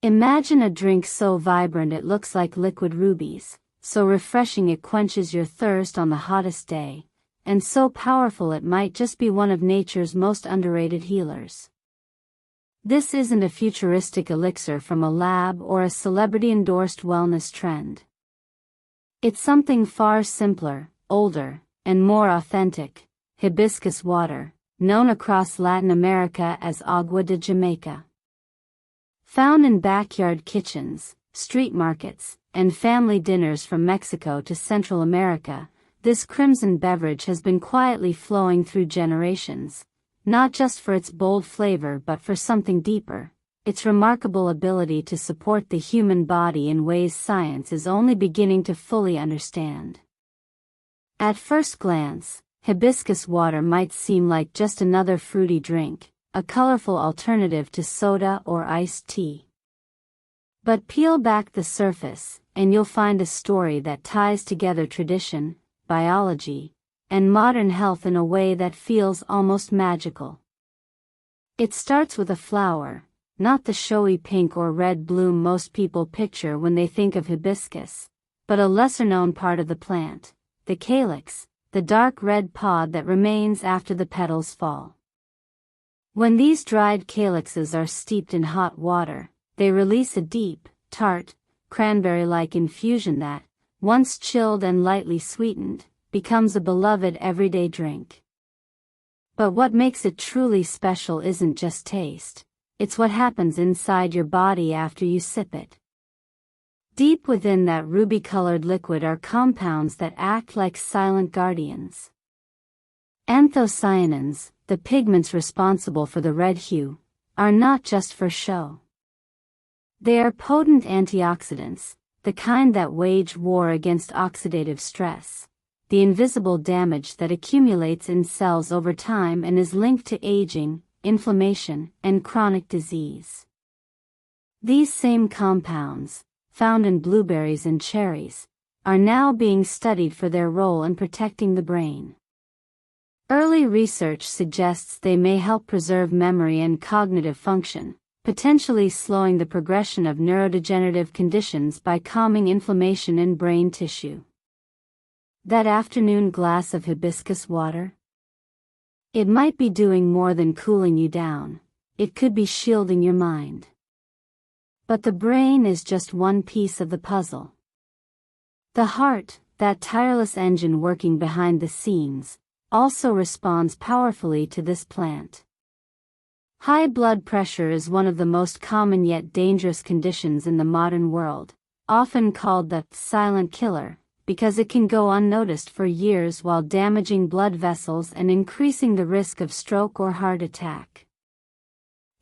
Imagine a drink so vibrant it looks like liquid rubies, so refreshing it quenches your thirst on the hottest day, and so powerful it might just be one of nature's most underrated healers. This isn't a futuristic elixir from a lab or a celebrity-endorsed wellness trend. It's something far simpler, older, and more authentic: hibiscus water, known across Latin America as Agua de Jamaica. Found in backyard kitchens, street markets, and family dinners from Mexico to Central America, this crimson beverage has been quietly flowing through generations, not just for its bold flavor but for something deeper: its remarkable ability to support the human body in ways science is only beginning to fully understand. At first glance, hibiscus water might seem like just another fruity drink, a colorful alternative to soda or iced tea. But peel back the surface, and you'll find a story that ties together tradition, biology, and modern health in a way that feels almost magical. It starts with a flower, not the showy pink or red bloom most people picture when they think of hibiscus, but a lesser-known part of the plant, the calyx, the dark red pod that remains after the petals fall. When these dried calyxes are steeped in hot water, they release a deep, tart, cranberry-like infusion that, once chilled and lightly sweetened, becomes a beloved everyday drink. But what makes it truly special isn't just taste, it's what happens inside your body after you sip it. Deep within that ruby-colored liquid are compounds that act like silent guardians. Anthocyanins, the pigments responsible for the red hue, are not just for show. They are potent antioxidants, the kind that wage war against oxidative stress, the invisible damage that accumulates in cells over time and is linked to aging, inflammation, and chronic disease. These same compounds, found in blueberries and cherries, are now being studied for their role in protecting the brain. Early research suggests they may help preserve memory and cognitive function, potentially slowing the progression of neurodegenerative conditions by calming inflammation in brain tissue. That afternoon glass of hibiscus water? It might be doing more than cooling you down, it could be shielding your mind. But the brain is just one piece of the puzzle. The heart, that tireless engine working behind the scenes, also responds powerfully to this plant. High blood pressure is one of the most common yet dangerous conditions in the modern world, often called the silent killer, because it can go unnoticed for years while damaging blood vessels and increasing the risk of stroke or heart attack.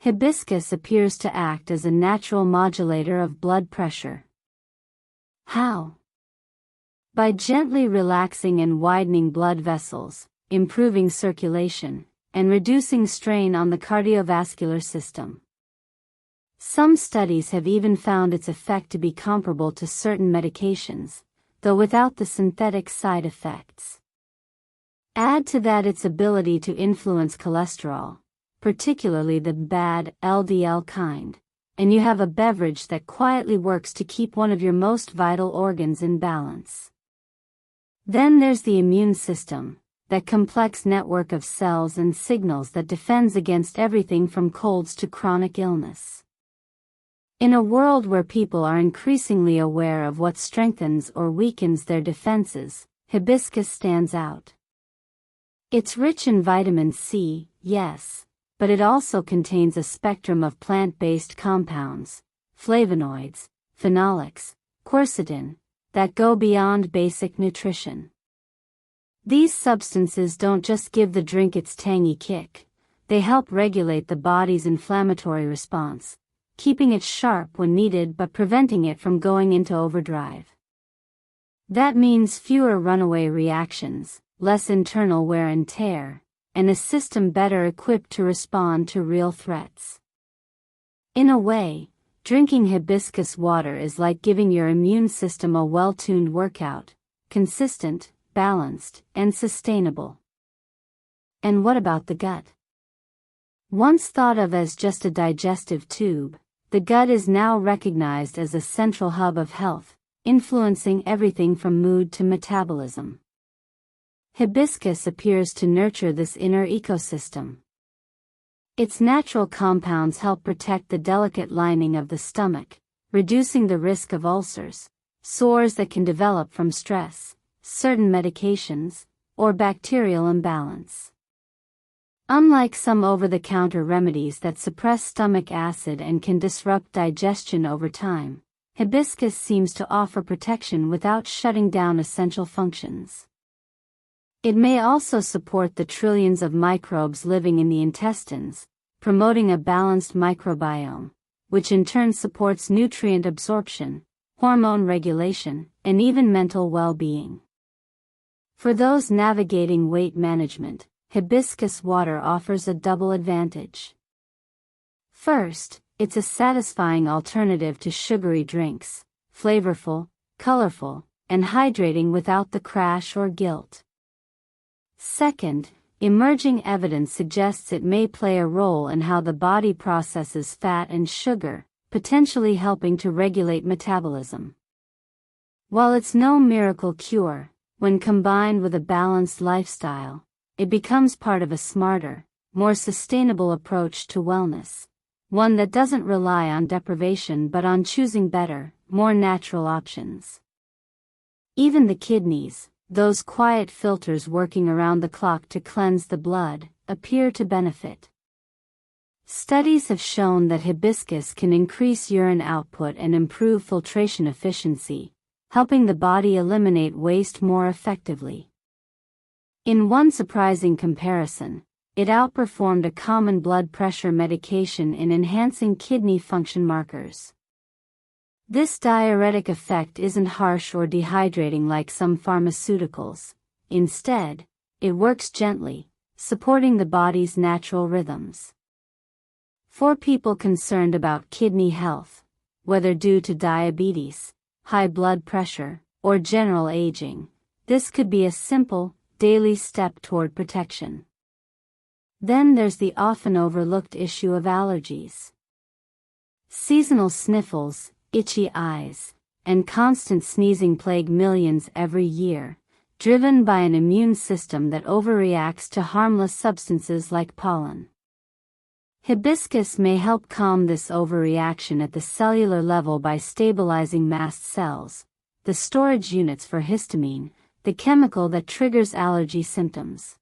Hibiscus appears to act as a natural modulator of blood pressure. How? By gently relaxing and widening blood vessels, improving circulation, and reducing strain on the cardiovascular system. Some studies have even found its effect to be comparable to certain medications, though without the synthetic side effects. Add to that its ability to influence cholesterol, particularly the bad LDL kind, and you have a beverage that quietly works to keep one of your most vital organs in balance. Then there's the immune system, that complex network of cells and signals that defends against everything from colds to chronic illness. In a world where people are increasingly aware of what strengthens or weakens their defenses, hibiscus stands out. It's rich in vitamin C, yes, but it also contains a spectrum of plant-based compounds, flavonoids, phenolics, quercetin, that go beyond basic nutrition. These substances don't just give the drink its tangy kick, they help regulate the body's inflammatory response, keeping it sharp when needed but preventing it from going into overdrive. That means fewer runaway reactions, less internal wear and tear, and a system better equipped to respond to real threats. In a way, drinking hibiscus water is like giving your immune system a well-tuned workout, consistent, balanced, and sustainable. And what about the gut? Once thought of as just a digestive tube, The gut is now recognized as a central hub of health, influencing everything from mood to metabolism. Hibiscus appears to nurture this inner ecosystem. Its natural compounds help protect the delicate lining of the stomach, reducing the risk of ulcers, sores that can develop from stress, certain medications, or bacterial imbalance. Unlike some over-the-counter remedies that suppress stomach acid and can disrupt digestion over time, hibiscus seems to offer protection without shutting down essential functions. It may also support the trillions of microbes living in the intestines, promoting a balanced microbiome, which in turn supports nutrient absorption, hormone regulation, and even mental well-being. For those navigating weight management, hibiscus water offers a double advantage. First, it's a satisfying alternative to sugary drinks, flavorful, colorful, and hydrating without the crash or guilt. Second, emerging evidence suggests it may play a role in how the body processes fat and sugar, potentially helping to regulate metabolism. While it's no miracle cure, when combined with a balanced lifestyle, it becomes part of a smarter, more sustainable approach to wellness, one that doesn't rely on deprivation but on choosing better, more natural options. Even the kidneys, those quiet filters working around the clock to cleanse the blood, appear to benefit. Studies have shown that hibiscus can increase urine output and improve filtration efficiency, helping the body eliminate waste more effectively. In one surprising comparison, it outperformed a common blood pressure medication in enhancing kidney function markers. This diuretic effect isn't harsh or dehydrating like some pharmaceuticals. Instead, it works gently, supporting the body's natural rhythms. For people concerned about kidney health, whether due to diabetes, high blood pressure, or general aging, this could be a simple, daily step toward protection. Then there's the often overlooked issue of allergies. Seasonal sniffles, itchy eyes, and constant sneezing plague millions every year, driven by an immune system that overreacts to harmless substances like pollen. Hibiscus may help calm this overreaction at the cellular level by stabilizing mast cells, the storage units for histamine, the chemical that triggers allergy symptoms.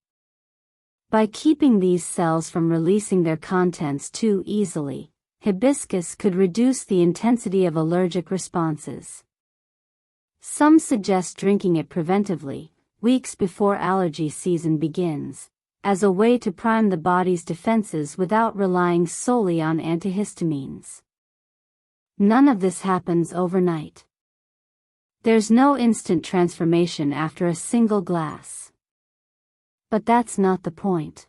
By keeping these cells from releasing their contents too easily, hibiscus could reduce the intensity of allergic responses. Some suggest drinking it preventively, weeks before allergy season begins, as a way to prime the body's defenses without relying solely on antihistamines. None of this happens overnight. There's no instant transformation after a single glass. But that's not the point.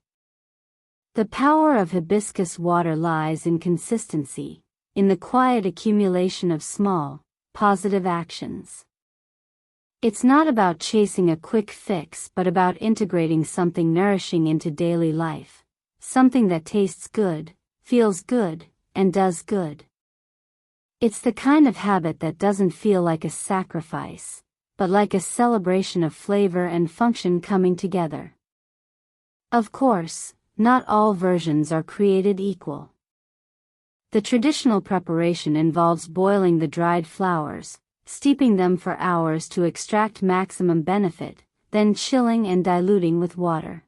The power of hibiscus water lies in consistency, in the quiet accumulation of small, positive actions. It's not about chasing a quick fix but about integrating something nourishing into daily life, something that tastes good, feels good, and does good. It's the kind of habit that doesn't feel like a sacrifice, but like a celebration of flavor and function coming together. Of course, not all versions are created equal. The traditional preparation involves boiling the dried flowers, steeping them for hours to extract maximum benefit, then chilling and diluting with water.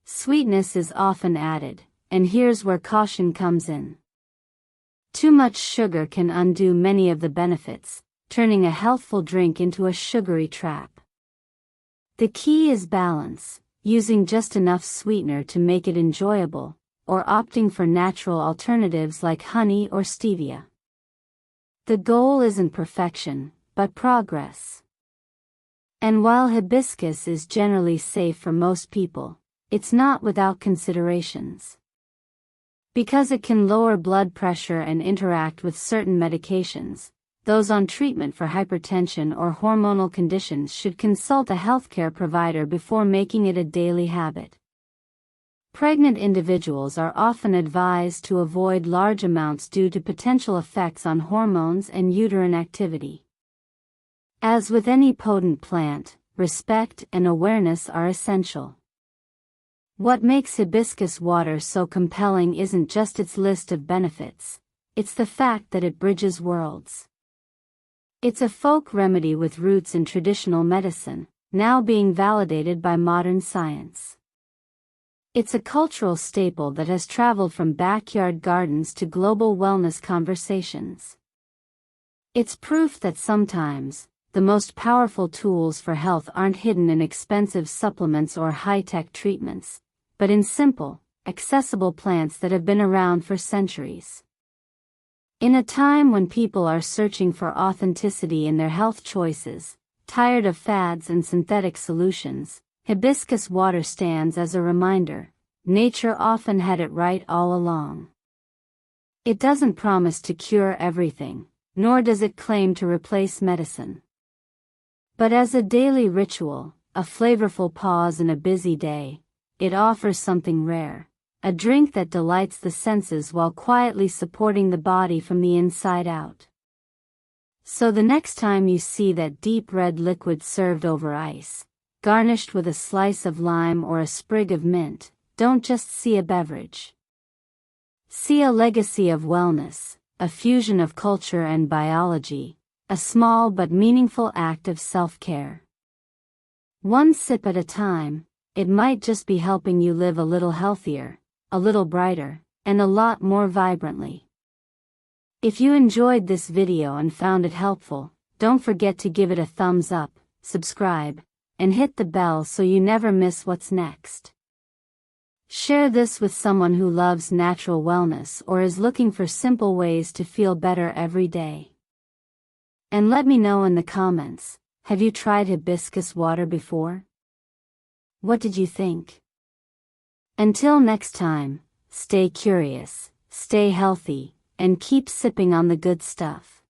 Sweetness is often added, and here's where caution comes in. Too much sugar can undo many of the benefits, turning a healthful drink into a sugary trap. The key is balance, using just enough sweetener to make it enjoyable, or opting for natural alternatives like honey or stevia. The goal isn't perfection, but progress. And while hibiscus is generally safe for most people, it's not without considerations. Because it can lower blood pressure and interact with certain medications, those on treatment for hypertension or hormonal conditions should consult a healthcare provider before making it a daily habit. Pregnant individuals are often advised to avoid large amounts due to potential effects on hormones and uterine activity. As with any potent plant, respect and awareness are essential. What makes hibiscus water so compelling isn't just its list of benefits, it's the fact that it bridges worlds. It's a folk remedy with roots in traditional medicine, now being validated by modern science. It's a cultural staple that has traveled from backyard gardens to global wellness conversations. It's proof that sometimes, the most powerful tools for health aren't hidden in expensive supplements or high-tech treatments, but in simple, accessible plants that have been around for centuries. In a time when people are searching for authenticity in their health choices, tired of fads and synthetic solutions, hibiscus water stands as a reminder: nature often had it right all along. It doesn't promise to cure everything, nor does it claim to replace medicine. But as a daily ritual, a flavorful pause in a busy day, it offers something rare, a drink that delights the senses while quietly supporting the body from the inside out. So the next time you see that deep red liquid served over ice, garnished with a slice of lime or a sprig of mint, don't just see a beverage. See a legacy of wellness, a fusion of culture and biology, a small but meaningful act of self-care. One sip at a time, it might just be helping you live a little healthier, a little brighter, and a lot more vibrantly. If you enjoyed this video and found it helpful, don't forget to give it a thumbs up, subscribe, and hit the bell so you never miss what's next. Share this with someone who loves natural wellness or is looking for simple ways to feel better every day. And let me know in the comments, have you tried hibiscus water before? What did you think? Until next time, stay curious, stay healthy, and keep sipping on the good stuff.